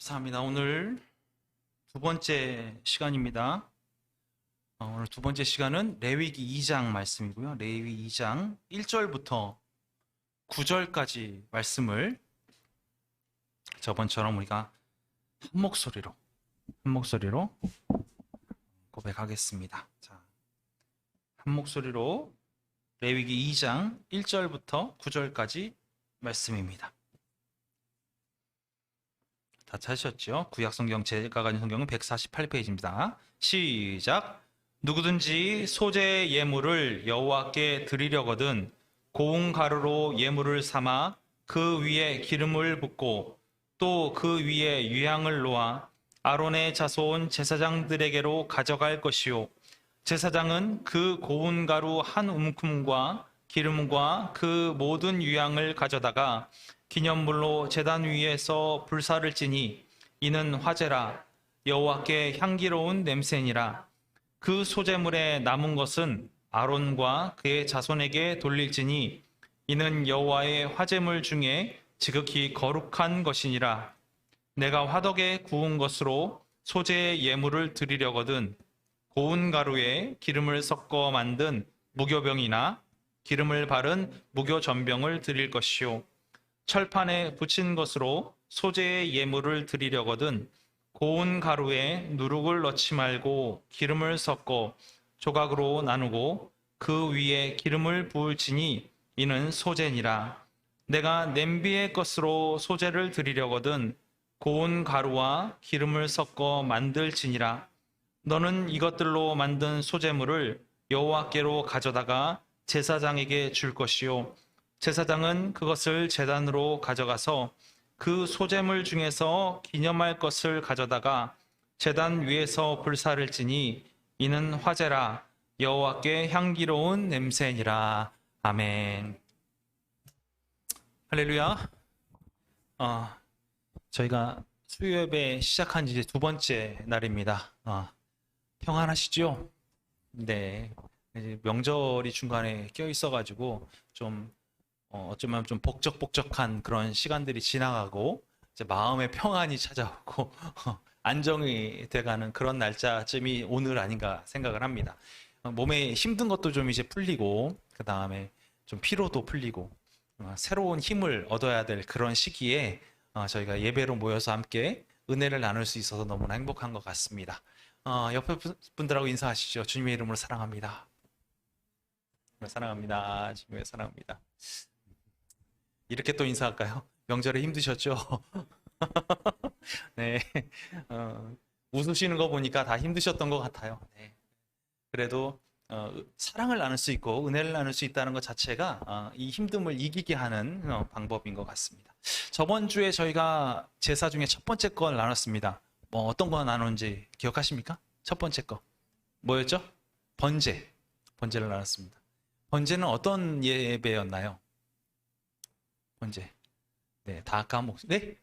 감사합니다. 오늘 두 번째 시간입니다. 오늘 두 번째 시간은 레위기 2장 말씀이고요. 레위기 2장 1절부터 9절까지 말씀을 저번처럼 우리가 한 목소리로 고백하겠습니다. 자, 한 목소리로 레위기 2장 1절부터 9절까지 말씀입니다. 다 찾으셨죠? 구약성경 제가 가진 성경은 148페이지입니다. 시작! 누구든지 소재 예물을 여호와께 드리려거든 고운 가루로 예물을 삼아 그 위에 기름을 붓고 또 그 위에 유향을 놓아 아론의 자손 제사장들에게로 가져갈 것이요 제사장은 그 고운 가루 한 움큼과 기름과 그 모든 유향을 가져다가 기념물로 제단 위에서 불사를 지니 이는 화제라 여호와께 향기로운 냄새니라. 그 소재물에 남은 것은 아론과 그의 자손에게 돌릴지니 이는 여호와의 화제물 중에 지극히 거룩한 것이니라. 내가 화덕에 구운 것으로 소재의 예물을 드리려거든 고운 가루에 기름을 섞어 만든 무교병이나 기름을 바른 무교전병을 드릴 것이요 철판에 붙인 것으로 소재의 예물을 드리려거든 고운 가루에 누룩을 넣지 말고 기름을 섞어 조각으로 나누고 그 위에 기름을 부을지니 이는 소재니라. 내가 냄비의 것으로 소재를 드리려거든 고운 가루와 기름을 섞어 만들지니라. 너는 이것들로 만든 소재물을 여호와께로 가져다가 제사장에게 줄 것이요 제사장은 그것을 제단으로 가져가서 그 소재물 중에서 기념할 것을 가져다가 제단 위에서 불사를 지니 이는 화제라 여호와께 향기로운 냄새니라. 아멘. 할렐루야. 저희가 수요 예배 시작한 지 이제 두 번째 날입니다. 평안하시죠? 네. 이제 명절이 중간에 껴 있어가지고 좀 어쩌면 좀 복적복적한 그런 시간들이 지나가고 이제 마음의 평안이 찾아오고 안정이 돼가는 그런 날짜쯤이 오늘 아닌가 생각을 합니다. 몸에 힘든 것도 좀 이제 풀리고 그 다음에 좀 피로도 풀리고 새로운 힘을 얻어야 될 그런 시기에 저희가 예배로 모여서 함께 은혜를 나눌 수 있어서 너무나 행복한 것 같습니다. 옆에 분들하고 인사하시죠. 주님의 이름으로 사랑합니다. 사랑합니다. 주님의 사랑합니다. 이렇게 또 인사할까요? 명절에 힘드셨죠? 네. 웃으시는 거 보니까 다 힘드셨던 것 같아요. 네. 그래도 사랑을 나눌 수 있고 은혜를 나눌 수 있다는 것 자체가 이 힘듦을 이기게 하는 방법인 것 같습니다. 저번 주에 저희가 제사 중에 첫 번째 걸 나눴습니다. 어떤 거 나눴는지 기억하십니까? 첫 번째 거 뭐였죠? 번제를 나눴습니다. 번제는 어떤 예배였나요? 번제. 네, 다 까먹. 네?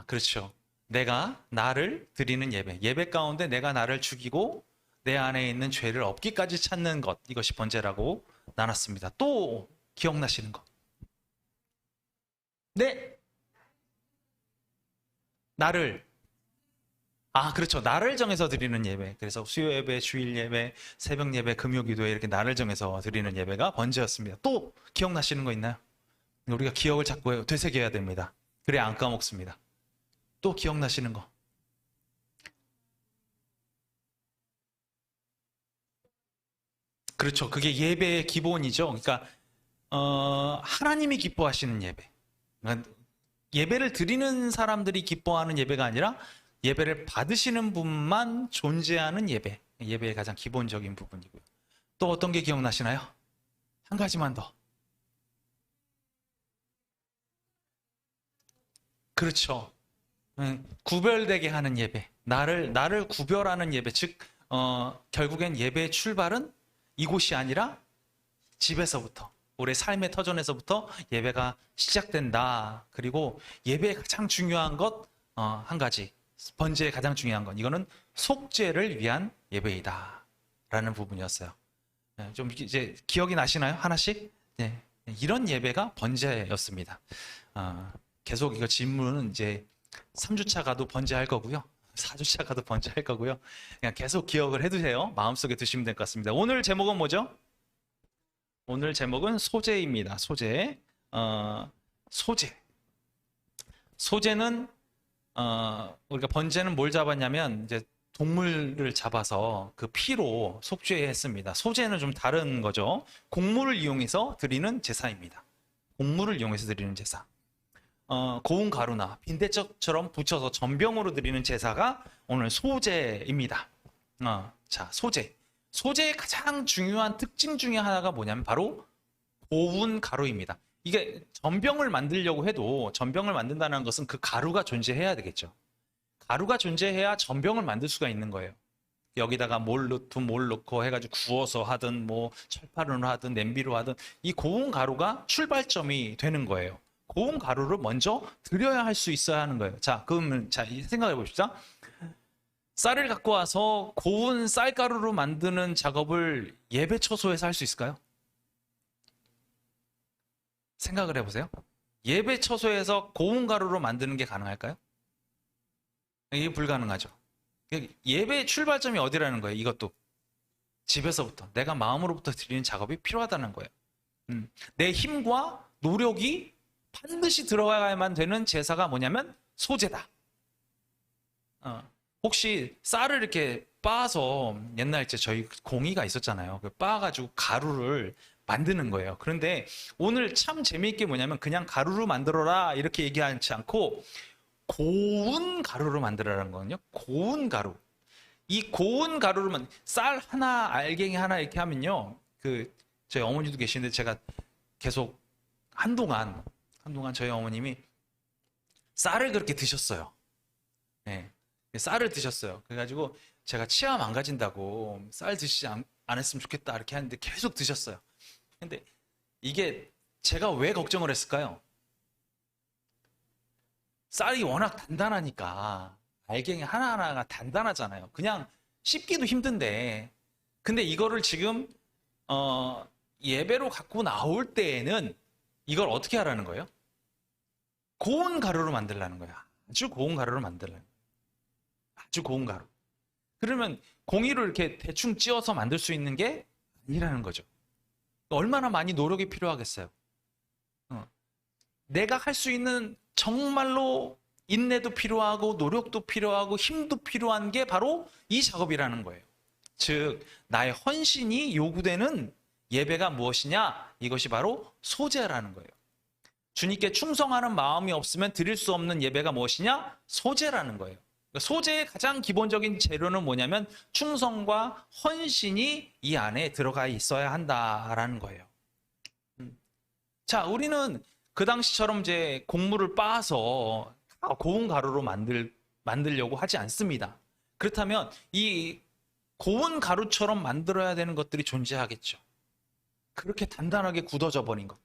그렇죠. 내가 나를 드리는 예배. 예배 가운데 내가 나를 죽이고 내 안에 있는 죄를 없기까지 찾는 것. 이것이 번제라고 나눴습니다. 또 기억나시는 거? 네? 나를. 그렇죠. 나를 정해서 드리는 예배. 그래서 수요 예배, 주일 예배, 새벽 예배, 금요 기도에 이렇게 나를 정해서 드리는 예배가 번제였습니다. 또 기억나시는 거 있나요? 우리가 기억을 자꾸 되새겨야 됩니다. 그래야 안 까먹습니다. 또 기억나시는 거? 그렇죠. 그게 예배의 기본이죠. 그러니까 하나님이 기뻐하시는 예배. 그러니까 예배를 드리는 사람들이 기뻐하는 예배가 아니라 예배를 받으시는 분만 존재하는 예배. 예배의 가장 기본적인 부분이고요. 또 어떤 게 기억나시나요? 한 가지만 더. 그렇죠. 구별되게 하는 예배. 나를 구별하는 예배. 즉, 결국엔 예배의 출발은 이곳이 아니라 집에서부터, 우리의 삶의 터전에서부터 예배가 시작된다. 그리고 예배의 가장 중요한 것, 한 가지. 번제의 가장 중요한 건, 이거는 속죄를 위한 예배이다. 라는 부분이었어요. 좀 이제 기억이 나시나요? 하나씩? 네. 이런 예배가 번제였습니다. 계속 이거 질문은 이제 3주차 가도 번제할 거고요. 4주차 가도 번제할 거고요. 그냥 계속 기억을 해두세요. 마음속에 두시면 될 것 같습니다. 오늘 제목은 뭐죠? 오늘 제목은 소재입니다. 소재. 소재. 소재는 우리가 번제는 뭘 잡았냐면 이제 동물을 잡아서 그 피로 속죄했습니다. 소재는 좀 다른 거죠. 곡물을 이용해서 드리는 제사입니다. 곡물을 이용해서 드리는 제사. 고운 가루나 빈대떡처럼 붙여서 전병으로 드리는 제사가 오늘 소제입니다. 자, 소제. 소제의 가장 중요한 특징 중에 하나가 뭐냐면 바로 고운 가루입니다. 이게 전병을 만들려고 해도 전병을 만든다는 것은 그 가루가 존재해야 되겠죠. 가루가 존재해야 전병을 만들 수가 있는 거예요. 여기다가 뭘 넣고 해가지고 구워서 하든 뭐 철판으로 하든 냄비로 하든 이 고운 가루가 출발점이 되는 거예요. 고운 가루를 먼저 드려야 할 수 있어야 하는 거예요. 자, 그러면 생각해 봅시다. 쌀을 갖고 와서 고운 쌀가루로 만드는 작업을 예배 처소에서 할 수 있을까요? 생각을 해보세요. 예배 처소에서 고운 가루로 만드는 게 가능할까요? 이게 불가능하죠. 예배의 출발점이 어디라는 거예요? 이것도 집에서부터 내가 마음으로부터 드리는 작업이 필요하다는 거예요. 내 힘과 노력이 반드시 들어가야만 되는 제사가 뭐냐면 소제다. 혹시 쌀을 이렇게 빻아서 옛날 저희 공이가 있었잖아요. 빻아가지고 가루를 만드는 거예요. 그런데 오늘 참 재미있게 뭐냐면 그냥 가루로 만들어라 이렇게 얘기하지 않고 고운 가루로 만들어라는 거거든요. 고운 가루. 이 고운 가루로만 쌀 하나, 알갱이 하나 이렇게 하면요. 저희 어머니도 계시는데 제가 계속 한동안 저희 어머님이 쌀을 그렇게 드셨어요. 네. 쌀을 드셨어요. 그래가지고 제가 치아 망가진다고 쌀 드시지 않았으면 좋겠다 이렇게 하는데 계속 드셨어요. 근데 이게 제가 왜 걱정을 했을까요? 쌀이 워낙 단단하니까 알갱이 하나하나가 단단하잖아요. 그냥 씹기도 힘든데 근데 이거를 지금 예배로 갖고 나올 때에는 이걸 어떻게 하라는 거예요? 고운 가루로 만들라는 거예요. 아주 고운 가루로 만들라는 거예요. 아주 고운 가루. 그러면 공이로 이렇게 대충 찧어서 만들 수 있는 게 아니라는 거죠. 얼마나 많이 노력이 필요하겠어요. 내가 할 수 있는 정말로 인내도 필요하고 노력도 필요하고 힘도 필요한 게 바로 이 작업이라는 거예요. 즉 나의 헌신이 요구되는 예배가 무엇이냐? 이것이 바로 소제라는 거예요. 주님께 충성하는 마음이 없으면 드릴 수 없는 예배가 무엇이냐? 소제라는 거예요. 소제의 가장 기본적인 재료는 뭐냐면 충성과 헌신이 이 안에 들어가 있어야 한다라는 거예요. 자, 우리는 그 당시처럼 이제 곡물을 빻아서 고운 가루로 만들려고 하지 않습니다. 그렇다면 이 고운 가루처럼 만들어야 되는 것들이 존재하겠죠. 그렇게 단단하게 굳어져 버린 것들.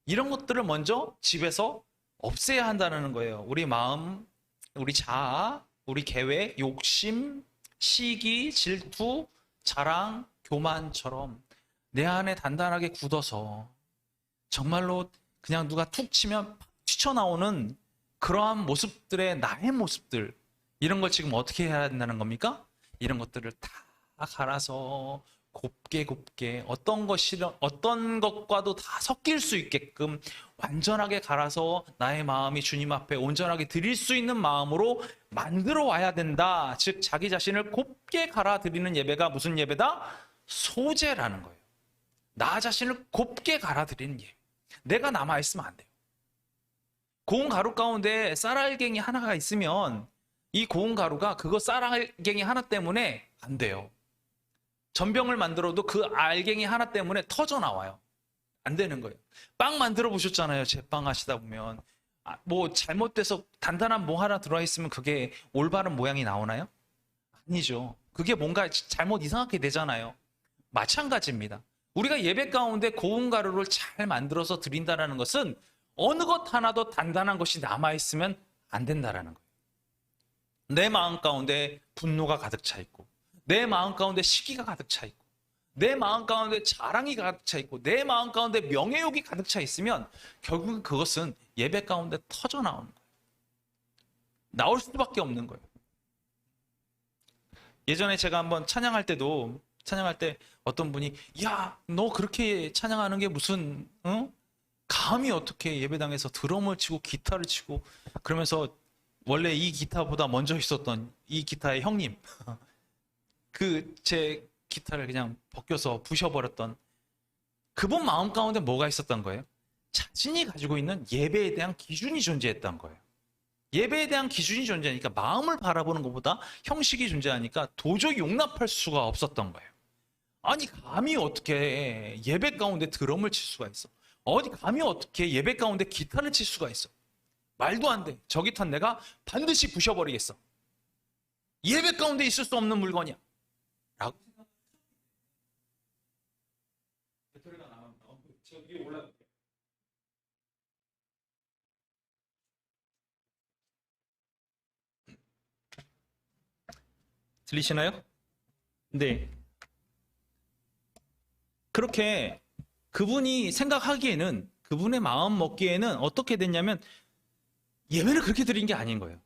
이런 것들을 먼저 집에서 없애야 한다는 거예요. 우리 마음, 우리 자아, 우리 계획, 욕심, 시기, 질투, 자랑, 교만처럼 내 안에 단단하게 굳어서 정말로 그냥 누가 툭 치면 튀쳐나오는 그러한 모습들의 나의 모습들, 이런 걸 지금 어떻게 해야 된다는 겁니까? 이런 것들을 다 갈아서 곱게 어떤 것과도 다 섞일 수 있게끔 완전하게 갈아서 나의 마음이 주님 앞에 온전하게 드릴 수 있는 마음으로 만들어 와야 된다. 즉 자기 자신을 곱게 갈아 드리는 예배가 무슨 예배다? 소제라는 거예요. 나 자신을 곱게 갈아 드리는 예배. 내가 남아 있으면 안 돼요. 고운 가루 가운데 쌀알갱이 하나가 있으면 이 고운 가루가 그거 쌀알갱이 하나 때문에 안 돼요. 전병을 만들어도 그 알갱이 하나 때문에 터져 나와요. 안 되는 거예요. 빵 만들어 보셨잖아요. 제빵 하시다 보면 뭐 잘못돼서 단단한 뭐 하나 들어와 있으면 그게 올바른 모양이 나오나요? 아니죠. 그게 뭔가 잘못 이상하게 되잖아요. 마찬가지입니다. 우리가 예배 가운데 고운 가루를 잘 만들어서 드린다는 것은 어느 것 하나도 단단한 것이 남아있으면 안 된다는 거예요. 내 마음 가운데 분노가 가득 차 있고, 내 마음 가운데 시기가 가득 차 있고, 내 마음 가운데 자랑이 가득 차 있고, 내 마음 가운데 명예욕이 가득 차 있으면 결국은 그것은 예배 가운데 터져 나오는 거예요. 나올 수밖에 없는 거예요. 예전에 제가 한번 찬양할 때 어떤 분이, 야, 너 그렇게 찬양하는 게 무슨, 감히 어떻게 예배당에서 드럼을 치고 기타를 치고, 그러면서 원래 이 기타보다 먼저 있었던 이 기타의 형님, 제 기타를 그냥 벗겨서 부셔버렸던 그분 마음 가운데 뭐가 있었던 거예요? 자신이 가지고 있는 예배에 대한 기준이 존재했던 거예요. 예배에 대한 기준이 존재하니까, 마음을 바라보는 것보다 형식이 존재하니까 도저히 용납할 수가 없었던 거예요. 아니, 감히 어떻게 예배 가운데 드럼을 칠 수가 있어? 어디 감히 어떻게 예배 가운데 기타를 칠 수가 있어? 말도 안 돼. 저 기타는 내가 반드시 부셔버리겠어. 예배 가운데 있을 수 없는 물건이야. 라고 생각합니다. 배터리가 나갑니다. 제가 위에 올라갈게요. 들리시나요? 네. 그렇게 그분이 생각하기에는, 그분의 마음 먹기에는 어떻게 됐냐면, 예배를 그렇게 드린 게 아닌 거예요.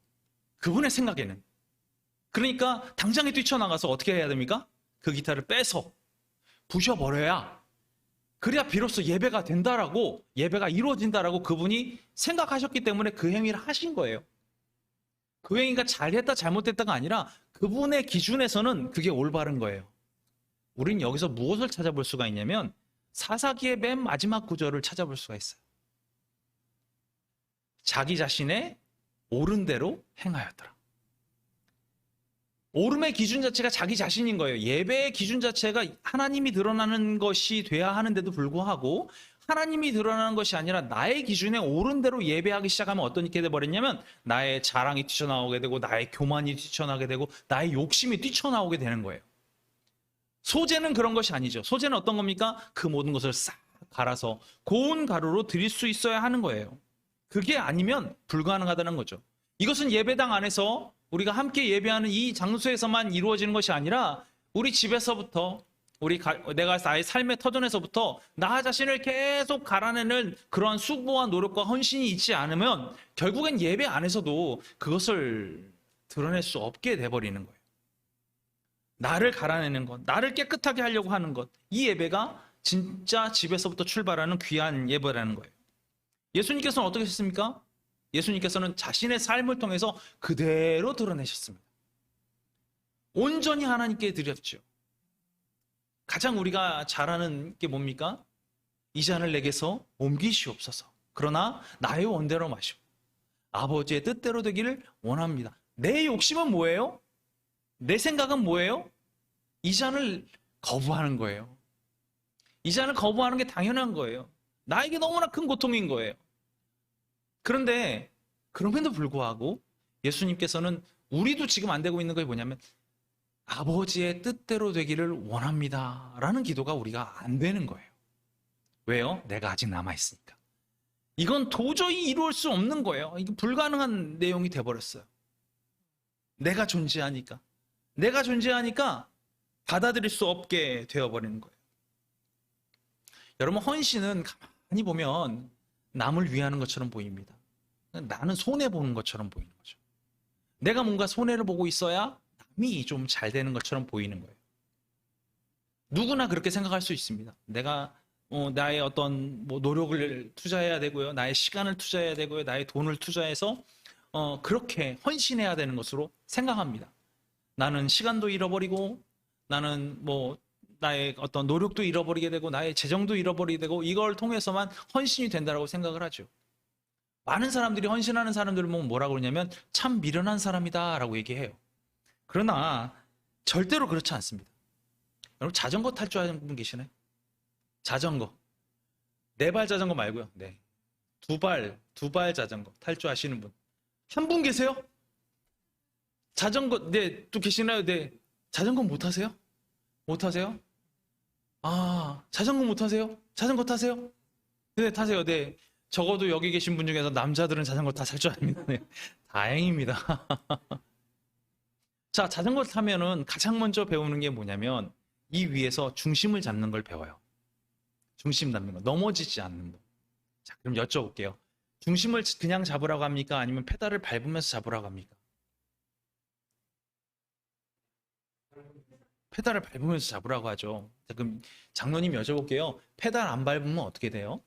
그분의 생각에는. 그러니까 당장에 뛰쳐나가서 어떻게 해야 됩니까? 그 기타를 빼서 부셔버려야, 그래야 비로소 예배가 된다라고, 예배가 이루어진다라고 그분이 생각하셨기 때문에 그 행위를 하신 거예요. 그 행위가 잘했다 잘못됐다가 아니라 그분의 기준에서는 그게 올바른 거예요. 우린 여기서 무엇을 찾아볼 수가 있냐면, 사사기의 맨 마지막 구절을 찾아볼 수가 있어요. 자기 자신의 옳은 대로 행하였더라. 옳음의 기준 자체가 자기 자신인 거예요. 예배의 기준 자체가 하나님이 드러나는 것이 돼야 하는데도 불구하고, 하나님이 드러나는 것이 아니라 나의 기준에 옳은 대로 예배하기 시작하면 어떻게 돼버렸냐면, 나의 자랑이 뛰쳐나오게 되고, 나의 교만이 뛰쳐나오게 되고, 나의 욕심이 뛰쳐나오게 되는 거예요. 소재는 그런 것이 아니죠. 소재는 어떤 겁니까? 그 모든 것을 싹 갈아서 고운 가루로 드릴 수 있어야 하는 거예요. 그게 아니면 불가능하다는 거죠. 이것은 예배당 안에서 우리가 함께 예배하는 이 장소에서만 이루어지는 것이 아니라, 우리 집에서부터, 내가 나의 삶의 터전에서부터 나 자신을 계속 갈아내는 그러한 수고와 노력과 헌신이 있지 않으면 결국엔 예배 안에서도 그것을 드러낼 수 없게 돼버리는 거예요. 나를 갈아내는 것, 나를 깨끗하게 하려고 하는 것, 이 예배가 진짜 집에서부터 출발하는 귀한 예배라는 거예요. 예수님께서는 어떻게 하셨습니까? 예수님께서는 자신의 삶을 통해서 그대로 드러내셨습니다. 온전히 하나님께 드렸죠. 가장 우리가 잘 아는 게 뭡니까? 이 잔을 내게서 옮기시옵소서. 그러나 나의 원대로 마시고 아버지의 뜻대로 되기를 원합니다. 내 욕심은 뭐예요? 내 생각은 뭐예요? 이 잔을 거부하는 거예요. 이 잔을 거부하는 게 당연한 거예요. 나에게 너무나 큰 고통인 거예요. 그런데 그럼에도 불구하고 예수님께서는, 우리도 지금 안 되고 있는 게 뭐냐면, 아버지의 뜻대로 되기를 원합니다 라는 기도가 우리가 안 되는 거예요. 왜요? 내가 아직 남아있으니까. 이건 도저히 이루어질 수 없는 거예요. 이게 불가능한 내용이 돼버렸어요. 내가 존재하니까 받아들일 수 없게 되어버리는 거예요. 여러분, 헌신은 가만히 보면 남을 위하는 것처럼 보입니다. 나는 손해보는 것처럼 보이는 거죠. 내가 뭔가 손해를 보고 있어야 남이 좀 잘 되는 것처럼 보이는 거예요. 누구나 그렇게 생각할 수 있습니다. 내가 나의 어떤 노력을 투자해야 되고요, 나의 시간을 투자해야 되고요, 나의 돈을 투자해서 그렇게 헌신해야 되는 것으로 생각합니다. 나는 시간도 잃어버리고, 나는 나의 어떤 노력도 잃어버리게 되고, 나의 재정도 잃어버리게 되고, 이걸 통해서만 헌신이 된다고 생각을 하죠. 많은 사람들이 헌신하는 사람들을 보면 뭐라고 그러냐면, 참 미련한 사람이다 라고 얘기해요. 그러나 절대로 그렇지 않습니다. 여러분, 자전거 탈 줄 아는 분 계시나요? 자전거. 4발 자전거 말고요. 네. 두 발 자전거 탈 줄 아시는 분. 한 분 계세요? 자전거, 네, 또 계시나요? 네. 자전거 못 타세요? 못 타세요? 아, 자전거 못 타세요? 자전거 타세요? 네, 타세요. 네. 적어도 여기 계신 분 중에서 남자들은 자전거 다 탈 줄 압니다. 네. 다행입니다. 자, 자전거 타면은 가장 먼저 배우는 게 뭐냐면, 이 위에서 중심을 잡는 걸 배워요. 중심 잡는 거. 넘어지지 않는 거. 자, 그럼 여쭤볼게요. 중심을 그냥 잡으라고 합니까? 아니면 페달을 밟으면서 잡으라고 합니까? 페달을 밟으면서 잡으라고 하죠. 자, 그럼 장로님 여쭤볼게요. 페달 안 밟으면 어떻게 돼요?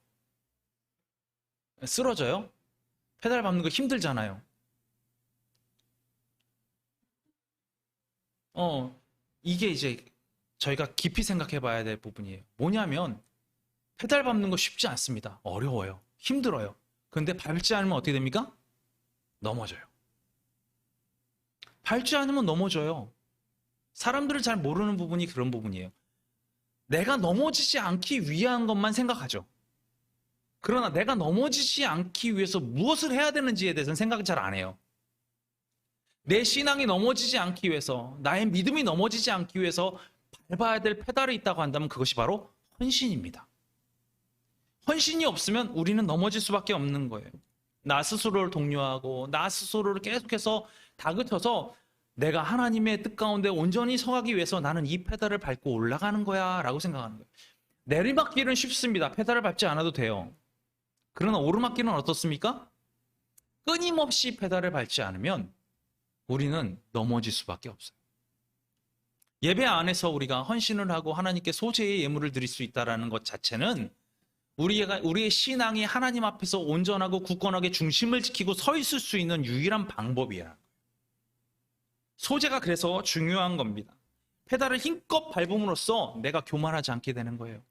쓰러져요? 페달 밟는 거 힘들잖아요. 이게 이제 저희가 깊이 생각해 봐야 될 부분이에요. 뭐냐면 페달 밟는 거 쉽지 않습니다. 어려워요. 힘들어요. 근데 밟지 않으면 어떻게 됩니까? 넘어져요. 밟지 않으면 넘어져요. 사람들을 잘 모르는 부분이 그런 부분이에요. 내가 넘어지지 않기 위한 것만 생각하죠. 그러나 내가 넘어지지 않기 위해서 무엇을 해야 되는지에 대해서는 생각을 잘 안 해요. 내 신앙이 넘어지지 않기 위해서, 나의 믿음이 넘어지지 않기 위해서 밟아야 될 페달이 있다고 한다면 그것이 바로 헌신입니다. 헌신이 없으면 우리는 넘어질 수밖에 없는 거예요. 나 스스로를 독려하고 나 스스로를 계속해서 다그쳐서 내가 하나님의 뜻 가운데 온전히 서가기 위해서 나는 이 페달을 밟고 올라가는 거야 라고 생각하는 거예요. 내리막길은 쉽습니다. 페달을 밟지 않아도 돼요. 그러나 오르막길은 어떻습니까? 끊임없이 페달을 밟지 않으면 우리는 넘어질 수밖에 없어요. 예배 안에서 우리가 헌신을 하고 하나님께 소재의 예물을 드릴 수 있다는 것 자체는 우리의 신앙이 하나님 앞에서 온전하고 굳건하게 중심을 지키고 서 있을 수 있는 유일한 방법이야. 소재가 그래서 중요한 겁니다. 페달을 힘껏 밟음으로써 내가 교만하지 않게 되는 거예요.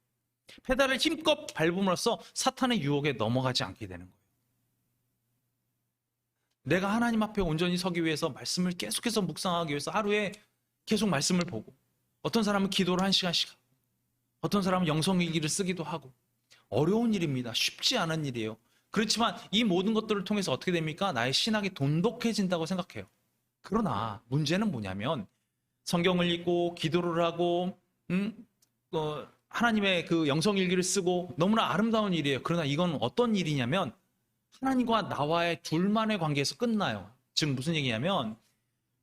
페달을 힘껏 밟음으로써 사탄의 유혹에 넘어가지 않게 되는 거예요. 내가 하나님 앞에 온전히 서기 위해서 말씀을 계속해서 묵상하기 위해서 하루에 계속 말씀을 보고, 어떤 사람은 기도를 1시간씩 하고, 어떤 사람은 영성일기를 쓰기도 하고, 어려운 일입니다. 쉽지 않은 일이에요. 그렇지만 이 모든 것들을 통해서 어떻게 됩니까? 나의 신학이 돈독해진다고 생각해요. 그러나 문제는 뭐냐면 성경을 읽고 기도를 하고 하나님의 그 영성일기를 쓰고 너무나 아름다운 일이에요. 그러나 이건 어떤 일이냐면 하나님과 나와의 둘만의 관계에서 끝나요. 즉 무슨 얘기냐면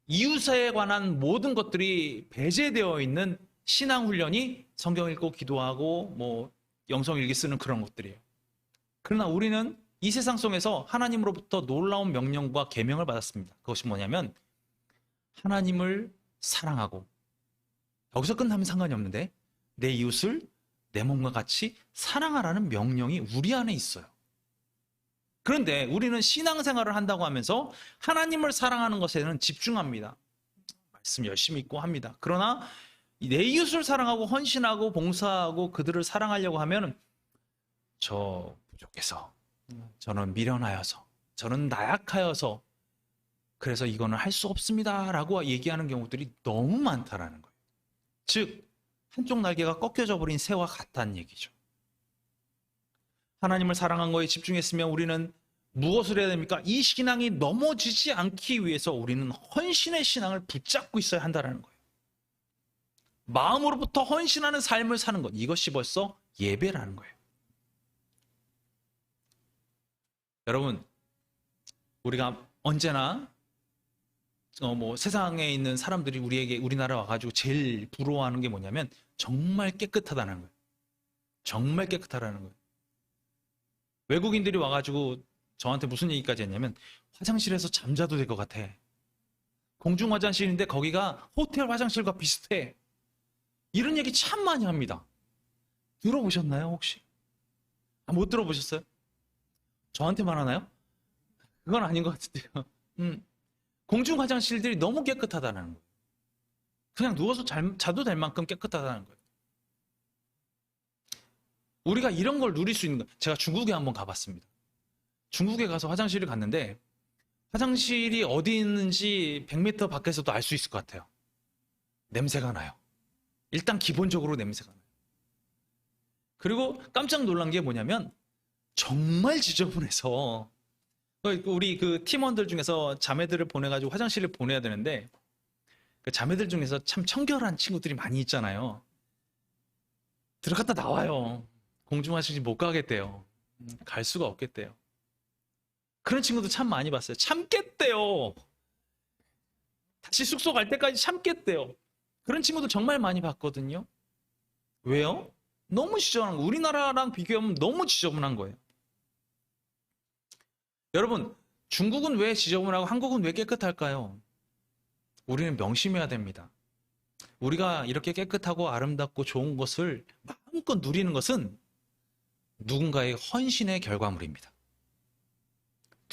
이웃에 관한 모든 것들이 배제되어 있는 신앙 훈련이 성경 읽고 기도하고 뭐 영성일기 쓰는 그런 것들이에요. 그러나 우리는 이 세상 속에서 하나님으로부터 놀라운 명령과 계명을 받았습니다. 그것이 뭐냐면 하나님을 사랑하고, 여기서 끝나면 상관이 없는데 내 이웃을 내 몸과 같이 사랑하라는 명령이 우리 안에 있어요. 그런데 우리는 신앙생활을 한다고 하면서 하나님을 사랑하는 것에는 집중합니다. 말씀 열심히 읽고 합니다. 그러나 내 이웃을 사랑하고 헌신하고 봉사하고 그들을 사랑하려고 하면 저 부족해서, 저는 미련하여서, 저는 나약하여서 그래서 이거는 할 수 없습니다 라고 얘기하는 경우들이 너무 많다라는 거예요. 즉 한쪽 날개가 꺾여져 버린 새와 같다는 얘기죠. 하나님을 사랑한 거에 집중했으면 우리는 무엇을 해야 됩니까? 이 신앙이 넘어지지 않기 위해서 우리는 헌신의 신앙을 붙잡고 있어야 한다는 거예요. 마음으로부터 헌신하는 삶을 사는 것, 이것이 벌써 예배라는 거예요. 여러분, 우리가 언제나 세상에 있는 사람들이 우리나라 와가지고 제일 부러워하는 게 뭐냐면 정말 깨끗하다는 거예요. 정말 깨끗하다는 거예요. 외국인들이 와가지고 저한테 무슨 얘기까지 했냐면 화장실에서 잠자도 될 것 같아. 공중 화장실인데 거기가 호텔 화장실과 비슷해. 이런 얘기 참 많이 합니다. 들어보셨나요 혹시? 못 들어보셨어요? 저한테만 하나요? 그건 아닌 것 같은데요. 공중 화장실들이 너무 깨끗하다는 거예요. 그냥 누워서 자도 될 만큼 깨끗하다는 거예요. 우리가 이런 걸 누릴 수 있는 거예요. 제가 중국에 한번 가봤습니다. 중국에 가서 화장실을 갔는데 화장실이 어디 있는지 100m 밖에서도 알 수 있을 것 같아요. 냄새가 나요. 일단 기본적으로 냄새가 나요. 그리고 깜짝 놀란 게 뭐냐면 정말 지저분해서 우리 그 팀원들 중에서 자매들을 보내가지고 화장실을 보내야 되는데 그 자매들 중에서 참 청결한 친구들이 많이 있잖아요. 들어갔다 나와요. 공중 화장실 못 가겠대요. 갈 수가 없겠대요. 그런 친구도 참 많이 봤어요. 참겠대요. 다시 숙소 갈 때까지 참겠대요. 그런 친구도 정말 많이 봤거든요. 왜요? 너무 지저분한 거. 우리나라랑 비교하면 너무 지저분한 거예요. 여러분, 중국은 왜 지저분하고 한국은 왜 깨끗할까요? 우리는 명심해야 됩니다. 우리가 이렇게 깨끗하고 아름답고 좋은 것을 마음껏 누리는 것은 누군가의 헌신의 결과물입니다.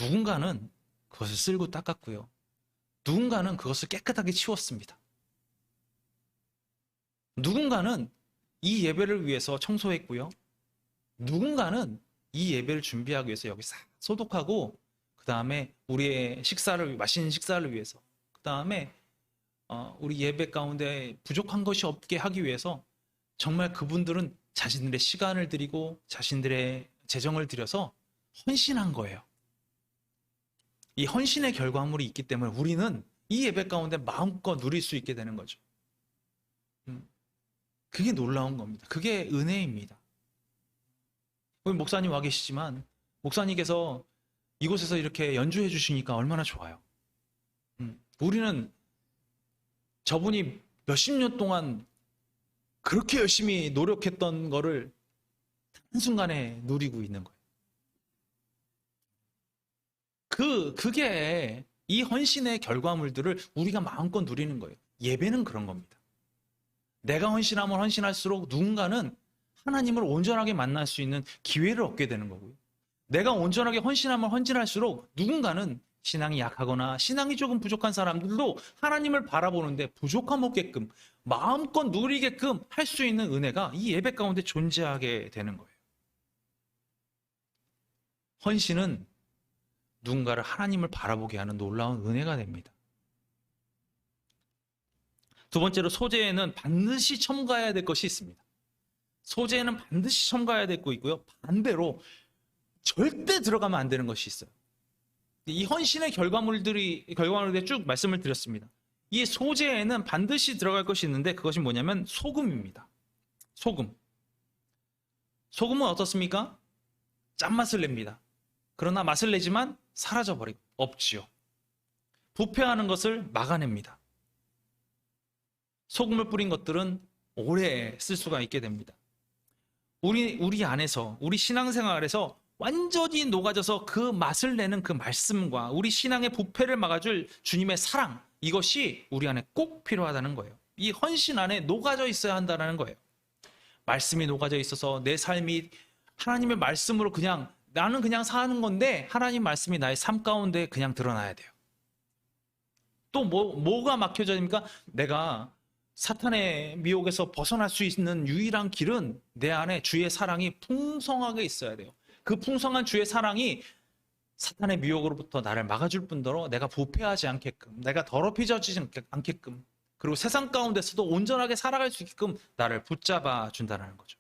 누군가는 그것을 쓸고 닦았고요. 누군가는 그것을 깨끗하게 치웠습니다. 누군가는 이 예배를 위해서 청소했고요. 누군가는 이 예배를 준비하기 위해서 여기 싹 소독하고, 그 다음에 우리의 맛있는 식사를 위해서, 그 다음에 우리 예배 가운데 부족한 것이 없게 하기 위해서 정말 그분들은 자신들의 시간을 들이고 자신들의 재정을 들여서 헌신한 거예요. 이 헌신의 결과물이 있기 때문에 우리는 이 예배 가운데 마음껏 누릴 수 있게 되는 거죠. 그게 놀라운 겁니다. 그게 은혜입니다. 우리 목사님 와 계시지만 목사님께서 이곳에서 이렇게 연주해 주시니까 얼마나 좋아요. 우리는 저분이 몇십 년 동안 그렇게 열심히 노력했던 거를 한순간에 누리고 있는 거예요. 그게 이 헌신의 결과물들을 우리가 마음껏 누리는 거예요. 예배는 그런 겁니다. 내가 헌신하면 헌신할수록 누군가는 하나님을 온전하게 만날 수 있는 기회를 얻게 되는 거고요. 내가 온전하게 헌신하면 헌신할수록 누군가는 신앙이 약하거나 신앙이 조금 부족한 사람들도 하나님을 바라보는데 부족함 없게끔 마음껏 누리게끔 할 수 있는 은혜가 이 예배 가운데 존재하게 되는 거예요. 헌신은 누군가를 하나님을 바라보게 하는 놀라운 은혜가 됩니다. 두 번째로, 소재에는 반드시 첨가해야 될 것이 있습니다. 소재에는 반드시 첨가해야 될 거 있고요. 반대로 절대 들어가면 안 되는 것이 있어요. 이 헌신의 결과물들에 쭉 말씀을 드렸습니다. 이 소재에는 반드시 들어갈 것이 있는데 그것이 뭐냐면 소금입니다. 소금. 소금은 어떻습니까? 짠맛을 냅니다. 그러나 맛을 내지만 사라져버리고 없지요. 부패하는 것을 막아냅니다. 소금을 뿌린 것들은 오래 쓸 수가 있게 됩니다. 우리 안에서, 우리 신앙생활에서 완전히 녹아져서 그 맛을 내는 그 말씀과 우리 신앙의 부패를 막아줄 주님의 사랑, 이것이 우리 안에 꼭 필요하다는 거예요. 이 헌신 안에 녹아져 있어야 한다는 거예요. 말씀이 녹아져 있어서 내 삶이 하나님의 말씀으로 나는 그냥 사는 건데 하나님 말씀이 나의 삶 가운데 그냥 드러나야 돼요. 또 뭐가 막혀져 됩니까? 내가 사탄의 미혹에서 벗어날 수 있는 유일한 길은 내 안에 주의 사랑이 풍성하게 있어야 돼요. 그 풍성한 주의 사랑이 사탄의 미혹으로부터 나를 막아줄 뿐더러 내가 부패하지 않게끔, 내가 더럽혀지지 않게끔, 그리고 세상 가운데서도 온전하게 살아갈 수 있게끔 나를 붙잡아 준다는 거죠.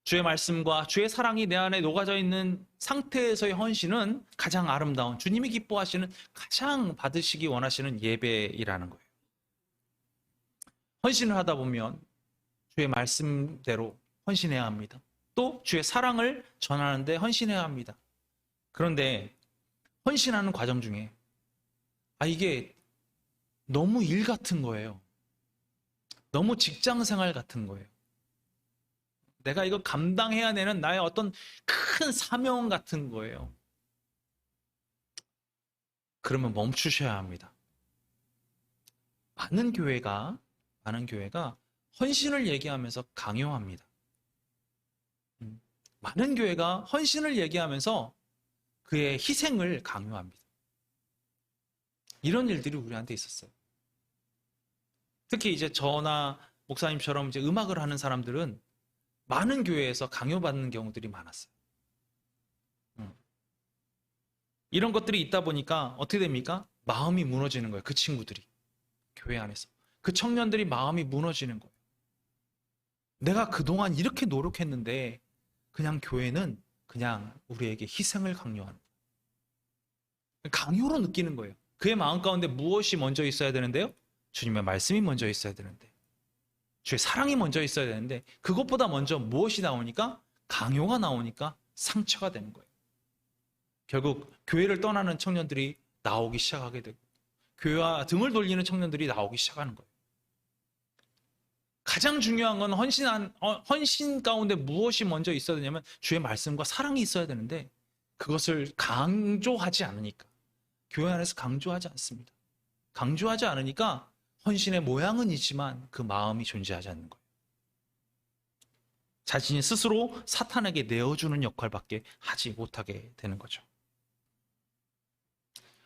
주의 말씀과 주의 사랑이 내 안에 녹아져 있는 상태에서의 헌신은 가장 아름다운, 주님이 기뻐하시는, 가장 받으시기 원하시는 예배이라는 거예요. 헌신을 하다 보면 주의 말씀대로 헌신해야 합니다. 또 주의 사랑을 전하는데 헌신해야 합니다. 그런데 헌신하는 과정 중에 이게 너무 일 같은 거예요. 너무 직장 생활 같은 거예요. 내가 이거 감당해야 되는 나의 어떤 큰 사명 같은 거예요. 그러면 멈추셔야 합니다. 많은 교회가 헌신을 얘기하면서 강요합니다. 많은 교회가 헌신을 얘기하면서 그의 희생을 강요합니다. 이런 일들이 우리한테 있었어요. 특히 이제 저나 목사님처럼 이제 음악을 하는 사람들은 많은 교회에서 강요받는 경우들이 많았어요. 이런 것들이 있다 보니까 어떻게 됩니까? 마음이 무너지는 거예요. 그 친구들이. 교회 안에서. 그 청년들이 마음이 무너지는 거예요. 내가 그동안 이렇게 노력했는데 그냥 교회는 그냥 우리에게 희생을 강요하는, 강요로 느끼는 거예요. 그의 마음 가운데 무엇이 먼저 있어야 되는데요? 주님의 말씀이 먼저 있어야 되는데, 주의 사랑이 먼저 있어야 되는데, 그것보다 먼저 무엇이 나오니까? 강요가 나오니까 상처가 되는 거예요. 결국 교회를 떠나는 청년들이 나오기 시작하게 되고, 교회와 등을 돌리는 청년들이 나오기 시작하는 거예요. 가장 중요한 건 헌신 가운데 무엇이 먼저 있어야 되냐면 주의 말씀과 사랑이 있어야 되는데, 그것을 강조하지 않으니까. 교회 안에서 강조하지 않습니다. 강조하지 않으니까 헌신의 모양은 있지만 그 마음이 존재하지 않는 거예요. 자신이 스스로 사탄에게 내어주는 역할밖에 하지 못하게 되는 거죠.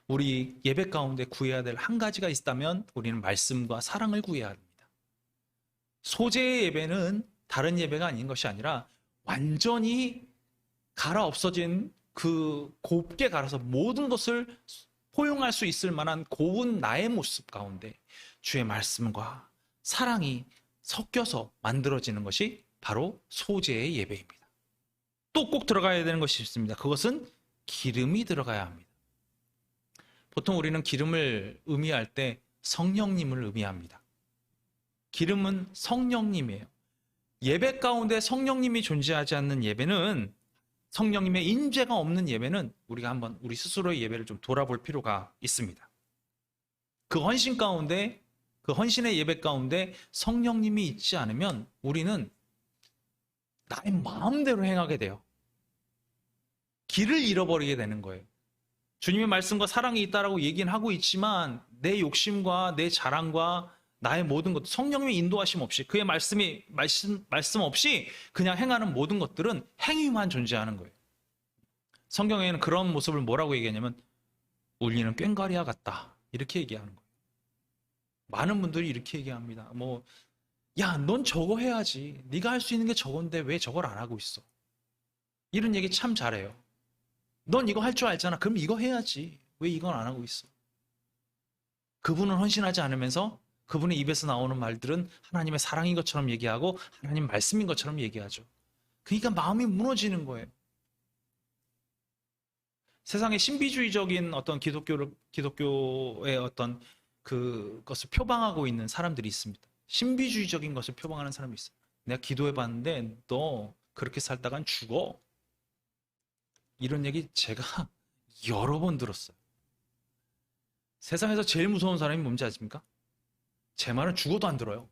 우리 예배 가운데 구해야 될 한 가지가 있다면 우리는 말씀과 사랑을 구해야 합니다. 소재의 예배는 다른 예배가 아닌 것이 아니라 완전히 갈아 없어진 그 곱게 갈아서 모든 것을 포용할 수 있을 만한 고운 나의 모습 가운데 주의 말씀과 사랑이 섞여서 만들어지는 것이 바로 소재의 예배입니다. 또 꼭 들어가야 되는 것이 있습니다. 그것은 기름이 들어가야 합니다. 보통 우리는 기름을 의미할 때 성령님을 의미합니다. 기름은 성령님이에요. 예배 가운데 성령님이 존재하지 않는 예배는, 성령님의 임재가 없는 예배는 우리가 한번 우리 스스로의 예배를 좀 돌아볼 필요가 있습니다. 그 헌신 가운데, 그 헌신의 예배 가운데 성령님이 있지 않으면 우리는 나의 마음대로 행하게 돼요. 길을 잃어버리게 되는 거예요. 주님의 말씀과 사랑이 있다라고 얘기는 하고 있지만 내 욕심과 내 자랑과 나의 모든 것, 성령님의 인도하심 없이, 그의 말씀 없이 그냥 행하는 모든 것들은 행위만 존재하는 거예요. 성경에는 그런 모습을 뭐라고 얘기하냐면 울리는 꽹과리와 같다, 이렇게 얘기하는 거예요. 많은 분들이 이렇게 얘기합니다. 야, 넌 저거 해야지. 네가 할 수 있는 게 저건데 왜 저걸 안 하고 있어? 이런 얘기 참 잘해요. 넌 이거 할 줄 알잖아. 그럼 이거 해야지. 왜 이건 안 하고 있어? 그분은 헌신하지 않으면서 그분의 입에서 나오는 말들은 하나님의 사랑인 것처럼 얘기하고 하나님 말씀인 것처럼 얘기하죠. 그러니까 마음이 무너지는 거예요. 세상에 신비주의적인 어떤 기독교의 어떤 그것을 표방하고 있는 사람들이 있습니다. 신비주의적인 것을 표방하는 사람이 있어요. 내가 기도해 봤는데 너 그렇게 살다간 죽어. 이런 얘기 제가 여러 번 들었어요. 세상에서 제일 무서운 사람이 뭔지 아십니까? 제 말은 죽어도 안 들어요.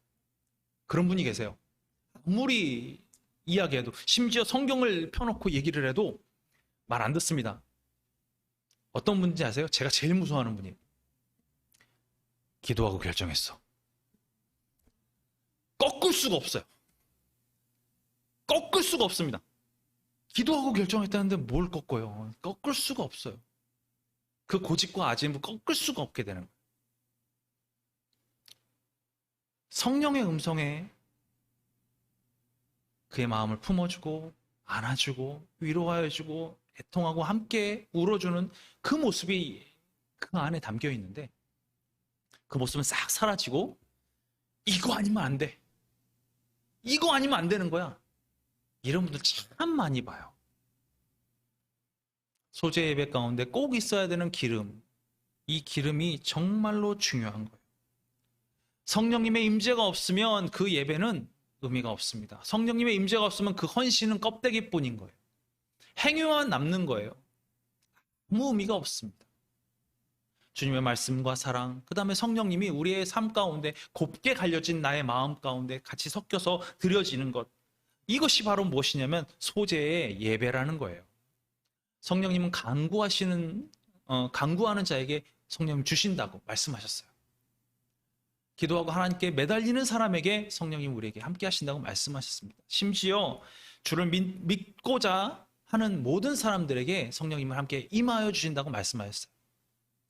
그런 분이 계세요. 아무리 이야기해도, 심지어 성경을 펴놓고 얘기를 해도 말 안 듣습니다. 어떤 분인지 아세요? 제가 제일 무서워하는 분이에요. 기도하고 결정했어. 꺾을 수가 없어요. 꺾을 수가 없습니다. 기도하고 결정했다는데 뭘 꺾어요? 꺾을 수가 없어요. 그 고집과 아짐을 꺾을 수가 없게 되는 거예요. 성령의 음성에 그의 마음을 품어주고 안아주고 위로하여주고 애통하고 함께 울어주는 그 모습이 그 안에 담겨 있는데, 그 모습은 싹 사라지고 이거 아니면 안 돼, 이거 아니면 안 되는 거야, 이런 분들 참 많이 봐요. 소재 예배 가운데 꼭 있어야 되는 기름, 이 기름이 정말로 중요한 거예요. 성령님의 임재가 없으면 그 예배는 의미가 없습니다. 성령님의 임재가 없으면 그 헌신은 껍데기뿐인 거예요. 행위만 남는 거예요. 아무 의미가 없습니다. 주님의 말씀과 사랑, 그 다음에 성령님이 우리의 삶 가운데 곱게 갈려진 나의 마음 가운데 같이 섞여서 드려지는 것, 이것이 바로 무엇이냐면 소재의 예배라는 거예요. 성령님은 간구하는 자에게 성령님 주신다고 말씀하셨어요. 기도하고 하나님께 매달리는 사람에게 성령님 우리에게 함께 하신다고 말씀하셨습니다. 심지어 주를 믿고자 하는 모든 사람들에게 성령님을 함께 임하여 주신다고 말씀하셨어요.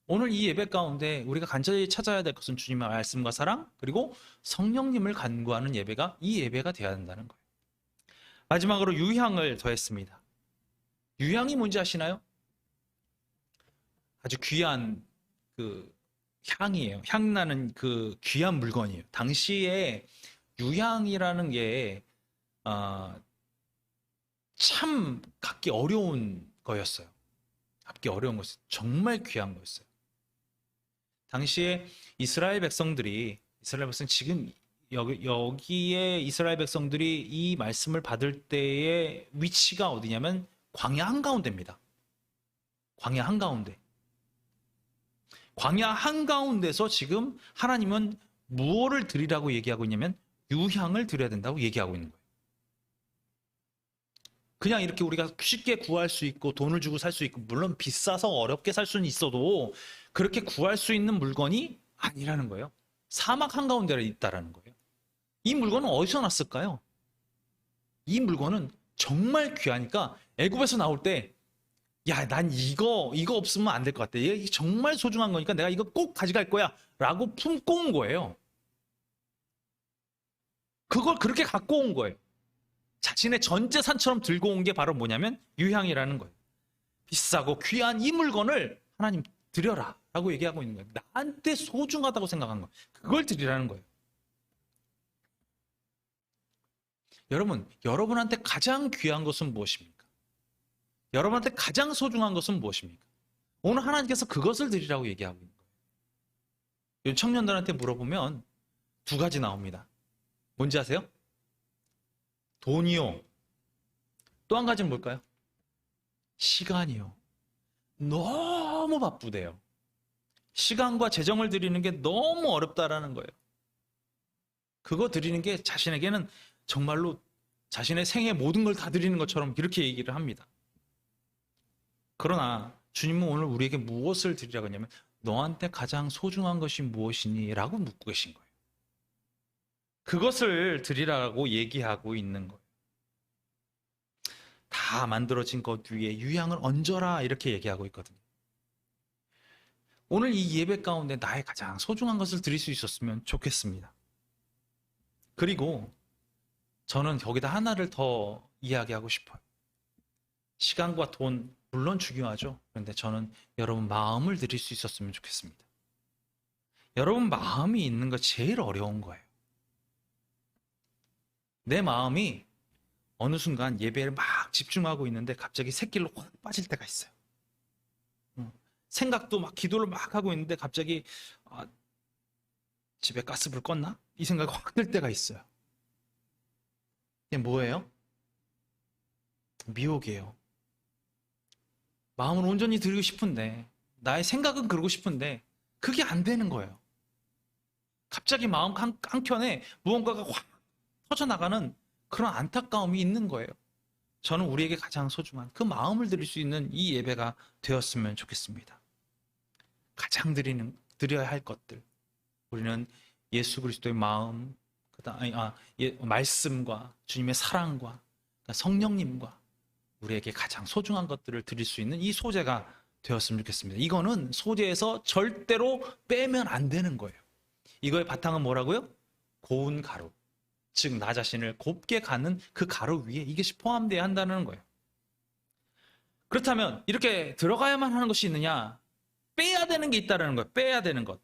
오늘 이 예배 가운데 우리가 간절히 찾아야 될 것은 주님의 말씀과 사랑, 그리고 성령님을 간구하는 예배가 이 예배가 되어야 한다는 거예요. 마지막으로 유향을 더했습니다. 유향이 뭔지 아시나요? 아주 귀한 그 향이에요. 향나는 그 귀한 물건이에요. 당시에 유향이라는 게 참 갖기 어려운 거였어요. 갖기 어려운 것이 정말 귀한 거였어요. 당시에 이스라엘 백성들이 지금 여기에 이스라엘 백성들이 이 말씀을 받을 때의 위치가 어디냐면 광야 한가운데입니다. 광야 한가운데. 광야 한가운데서 지금 하나님은 무엇을 드리라고 얘기하고 있냐면 유향을 드려야 된다고 얘기하고 있는 거예요. 그냥 이렇게 우리가 쉽게 구할 수 있고 돈을 주고 살 수 있고 물론 비싸서 어렵게 살 수는 있어도 그렇게 구할 수 있는 물건이 아니라는 거예요. 사막 한가운데 있다라는 거예요. 이 물건은 어디서 났을까요? 이 물건은 정말 귀하니까 애굽에서 나올 때 야, 난 이거 없으면 안 될 것 같아. 이게 정말 소중한 거니까 내가 이거 꼭 가져갈 거야. 라고 품고 온 거예요. 그걸 그렇게 갖고 온 거예요. 자신의 전 재산처럼 들고 온 게 바로 뭐냐면 유향이라는 거예요. 비싸고 귀한 이 물건을 하나님 드려라. 라고 얘기하고 있는 거예요. 나한테 소중하다고 생각한 거예요. 그걸 드리라는 거예요. 여러분한테 가장 귀한 것은 무엇입니까? 여러분한테 가장 소중한 것은 무엇입니까? 오늘 하나님께서 그것을 드리라고 얘기하고 있는 거예요. 청년들한테 물어보면 두 가지 나옵니다. 뭔지 아세요? 돈이요. 또 한 가지는 뭘까요? 시간이요. 너무 바쁘대요. 시간과 재정을 드리는 게 너무 어렵다라는 거예요. 그거 드리는 게 자신에게는 정말로 자신의 생애 모든 걸 다 드리는 것처럼 이렇게 얘기를 합니다. 그러나 주님은 오늘 우리에게 무엇을 드리라고 했냐면 너한테 가장 소중한 것이 무엇이니? 라고 묻고 계신 거예요. 그것을 드리라고 얘기하고 있는 거예요. 다 만들어진 것 위에 유향을 얹어라 이렇게 얘기하고 있거든요. 오늘 이 예배 가운데 나의 가장 소중한 것을 드릴 수 있었으면 좋겠습니다. 그리고 저는 거기다 하나를 더 이야기하고 싶어요. 시간과 돈 물론 중요하죠. 그런데 저는 여러분 마음을 드릴 수 있었으면 좋겠습니다. 여러분 마음이 있는 거 제일 어려운 거예요. 내 마음이 어느 순간 예배를 막 집중하고 있는데 갑자기 샛길로 확 빠질 때가 있어요. 생각도 막 기도를 막 하고 있는데 갑자기 집에 가스불 껐나? 이 생각이 확 들 때가 있어요. 이게 뭐예요? 미혹이에요. 마음을 온전히 드리고 싶은데 나의 생각은 그러고 싶은데 그게 안 되는 거예요. 갑자기 마음 한켠에 무언가가 확 터져나가는 그런 안타까움이 있는 거예요. 저는 우리에게 가장 소중한 그 마음을 드릴 수 있는 이 예배가 되었으면 좋겠습니다. 가장 드려야 할 것들. 우리는 예수 그리스도의 마음, 말씀과 주님의 사랑과 성령님과 우리에게 가장 소중한 것들을 드릴 수 있는 이 소재가 되었으면 좋겠습니다. 이거는 소재에서 절대로 빼면 안 되는 거예요. 이거의 바탕은 뭐라고요? 고운 가루. 즉, 나 자신을 곱게 가는 그 가루 위에 이것이 포함되어야 한다는 거예요. 그렇다면 이렇게 들어가야만 하는 것이 있느냐? 빼야 되는 게 있다는 거예요. 빼야 되는 것.